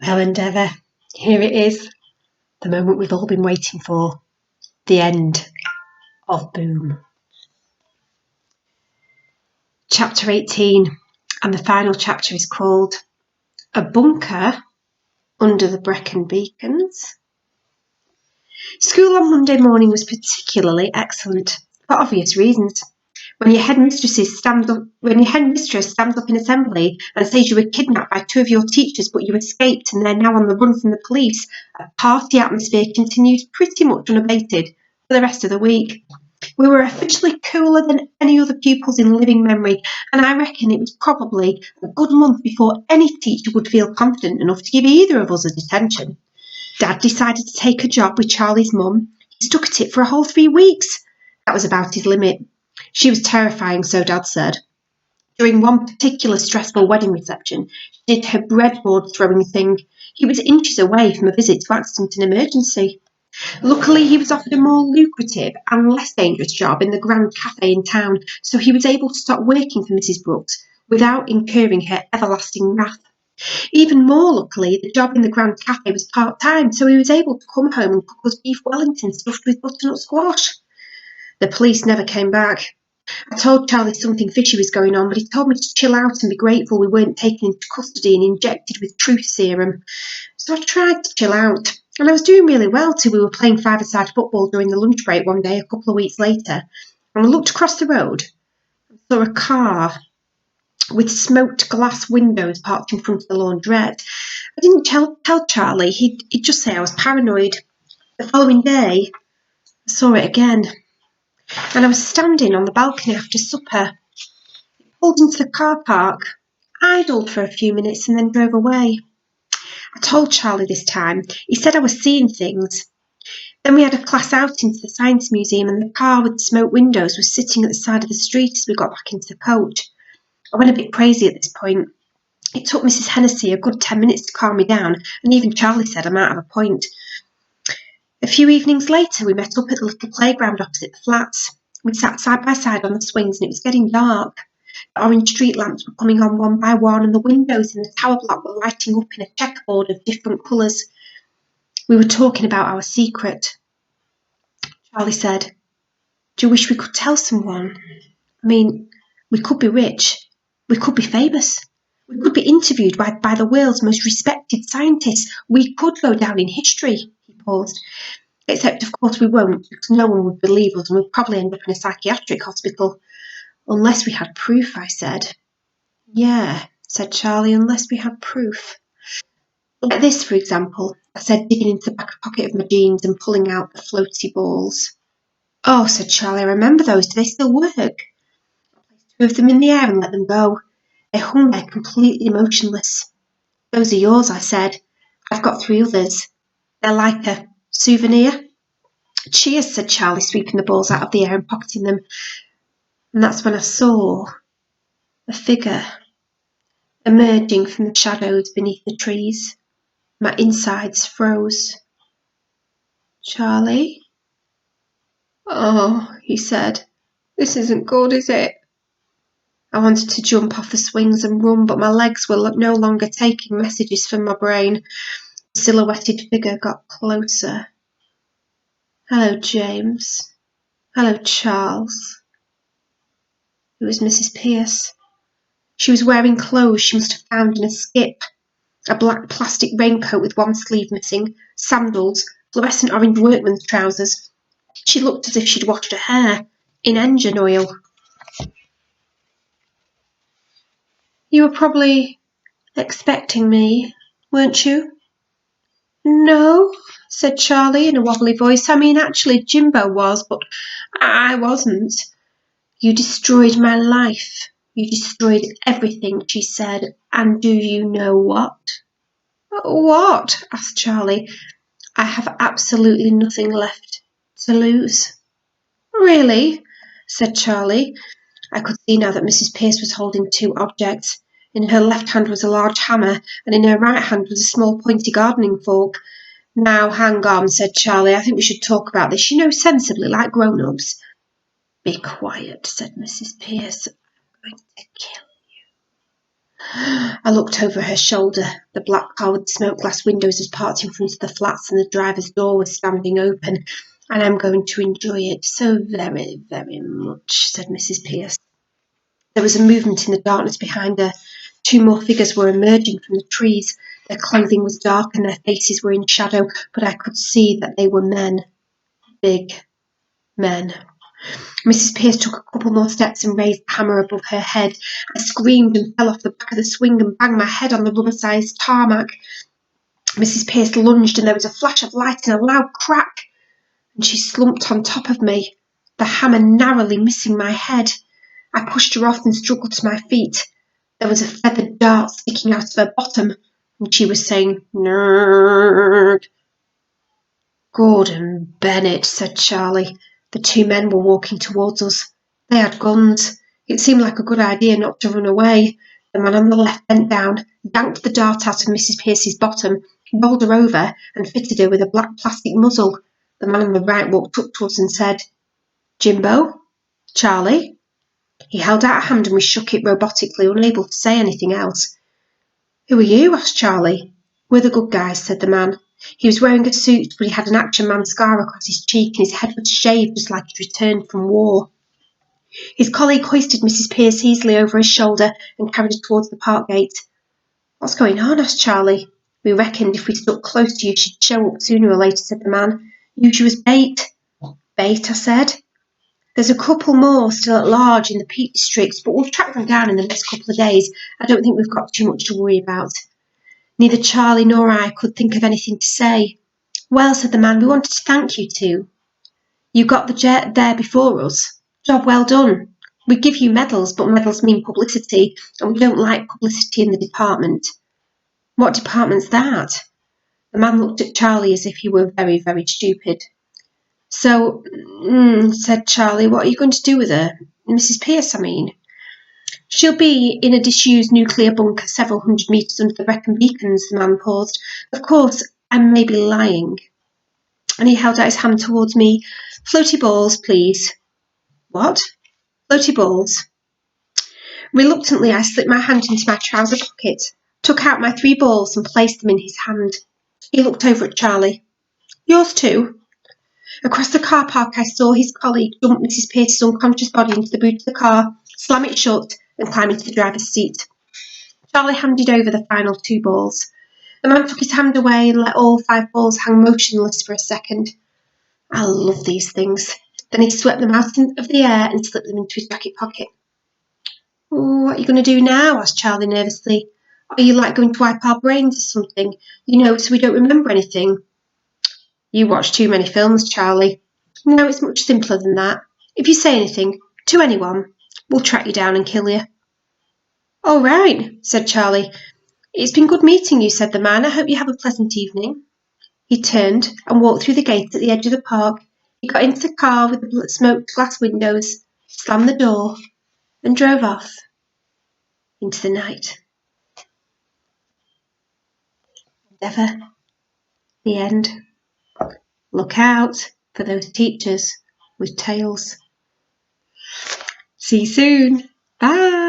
Well, Endeavour, here it is, the moment we've all been waiting for, the end of Boom. Chapter 18, and the final chapter is called A Bunker Under the Brecon Beacons. School on Monday morning was particularly excellent, for obvious reasons. When your headmistress stands up in assembly and says you were kidnapped by two of your teachers but you escaped and they're now on the run from the police, a party atmosphere continued pretty much unabated for the rest of the week. We were officially cooler than any other pupils in living memory, and I reckon it was probably a good month before any teacher would feel confident enough to give either of us a detention. Dad decided to take a job with Charlie's mum. He stuck at it for a whole 3 weeks. That was about his limit. She was terrifying, so Dad said. During one particular stressful wedding reception, she did her breadboard throwing thing. He was inches away from a visit to accident and emergency. Luckily, he was offered a more lucrative and less dangerous job in the Grand Cafe in town, so he was able to stop working for Mrs. Brooks without incurring her everlasting wrath. Even more luckily, the job in the Grand Cafe was part-time, so he was able to come home and cook us beef Wellington stuffed with butternut squash. The police never came back. I told Charlie something fishy was going on, but he told me to chill out and be grateful we weren't taken into custody and injected with truth serum. So I tried to chill out, and I was doing really well till we were playing five-a-side football during the lunch break one day a couple of weeks later, and I looked across the road and saw a car with smoked glass windows parked in front of the laundrette. I didn't tell Charlie. He'd just say I was paranoid. The following day, I saw it again, and I was standing on the balcony after supper. It pulled into the car park, idled for a few minutes, and then drove away. I told Charlie this time. He said I was seeing things. Then we had a class outing to the Science Museum, and the car with the smoked windows was sitting at the side of the street as we got back into the coach. I went a bit crazy at this point. It took Mrs. Hennessy a good 10 minutes to calm me down, and even Charlie said I might have a point. A few evenings later, we met up at the little playground opposite the flats. We sat side by side on the swings, and it was getting dark. The orange street lamps were coming on one by one, and the windows in the tower block were lighting up in a checkerboard of different colours. We were talking about our secret. Charlie said, "Do you wish we could tell someone? I mean, we could be rich. We could be famous. We could be interviewed by the world's most respected scientists. We could go down in history." He paused. "Except, of course, we won't, because no one would believe us, and we'd probably end up in a psychiatric hospital." "Unless we had proof," I said. "Yeah," said Charlie, "unless we had proof. Like this, for example," I said, digging into the back pocket of my jeans and pulling out the floaty balls. "Oh," said Charlie, "I remember those. Do they still work?" I placed 2 of them in the air and let them go. They hung there completely motionless. "Those are yours," I said. "I've got 3 others. They're like a souvenir." "Cheers," said Charlie, sweeping the balls out of the air and pocketing them. And that's when I saw a figure emerging from the shadows beneath the trees. My insides froze. "Charlie?" "Oh," he said. "This isn't good, is it?" I wanted to jump off the swings and run, but my legs were no longer taking messages from my brain. The silhouetted figure got closer. "Hello, James. Hello, Charles." It was Mrs. Pierce. She was wearing clothes she must have found in a skip. A black plastic raincoat with one sleeve missing, sandals, fluorescent orange workman's trousers. She looked as if she'd washed her hair in engine oil. "You were probably expecting me, weren't you?" "No," said Charlie in a wobbly voice. "I mean, actually, Jimbo was, but I wasn't." "You destroyed my life. You destroyed everything," she said. "And do you know what?" "What?" asked Charlie. "I have absolutely nothing left to lose." "Really?" said Charlie. I could see now that Mrs. Pierce was holding 2 objects. In her left hand was a large hammer, and in her right hand was a small pointy gardening fork. "Now, hang on," said Charlie. "I think we should talk about this, sensibly, like grown-ups." "Be quiet," said Mrs. Pierce. "I'm going to kill you." I looked over her shoulder. The black car with smoke glass windows was parked in front of the flats and the driver's door was standing open. And I'm going to enjoy it so very, very much, said Mrs. Pierce. There was a movement in the darkness behind her. 2 more figures were emerging from the trees. Their clothing was dark and their faces were in shadow, but I could see that they were men. Big men. Mrs. Pierce took a couple more steps and raised the hammer above her head. I screamed and fell off the back of the swing and banged my head on the rubber-sized tarmac. Mrs. Pierce lunged and there was a flash of light and a loud crack, and she slumped on top of me, the hammer narrowly missing my head. I pushed her off and struggled to my feet. There was a feathered dart sticking out of her bottom, and she was saying, "Nerd." "Gordon Bennett," said Charlie. The 2 men were walking towards us. They had guns. It seemed like a good idea not to run away. The man on the left bent down, yanked the dart out of Mrs. Pierce's bottom, rolled her over, and fitted her with a black plastic muzzle. The man on the right walked up to us and said, "Jimbo? Charlie?" He held out a hand and we shook it robotically, unable to say anything else. "Who are you?" asked Charlie. "We're the good guys," said the man. He was wearing a suit, but he had an Action Man scar across his cheek and his head was shaved just like he'd returned from war. His colleague hoisted Mrs. Pierce easily over his shoulder and carried her towards the park gate. "What's going on?" asked Charlie. "We reckoned if we stuck close to you she'd show up sooner or later," said the man. "Use you as bait." "Bait?" I said. "There's a couple more still at large in the Peak Districts, but we'll track them down in the next couple of days. I don't think we've got too much to worry about." Neither Charlie nor I could think of anything to say. "Well," said the man, "we wanted to thank you too. You got the jet there before us. Job well done. We give you medals, but medals mean publicity, and we don't like publicity in the department." "What department's that?" The man looked at Charlie as if he were very, very stupid. "So, said Charlie, "what are you going to do with her? Mrs. Pierce, I mean." "She'll be in a disused nuclear bunker several hundred metres under the Brecon Beacons," the man paused. "Of course, I may be lying." And he held out his hand towards me. "Floaty balls, please." "What?" "Floaty balls." Reluctantly, I slipped my hand into my trouser pocket, took out my 3 balls and placed them in his hand. He looked over at Charlie. "Yours too?" Across the car park, I saw his colleague dump Mrs. Pierce's unconscious body into the boot of the car, slam it shut, and climb into the driver's seat. Charlie handed over the final 2 balls. The man took his hand away and let all 5 balls hang motionless for a second. I love these things. Then he swept them out of the air and slipped them into his jacket pocket. "What are you going to do now?" asked Charlie nervously. "Are you going to wipe our brains or something? So we don't remember anything?" "You watch too many films, Charlie." "No, it's much simpler than that. If you say anything, to anyone, we'll track you down and kill you." "All right," said Charlie. "It's been good meeting you," said the man. "I hope you have a pleasant evening." He turned and walked through the gate at the edge of the park. He got into the car with the smoked glass windows, slammed the door, and drove off into the night. Endeavour. The end. Look out for those teachers with tails. See you soon. Bye.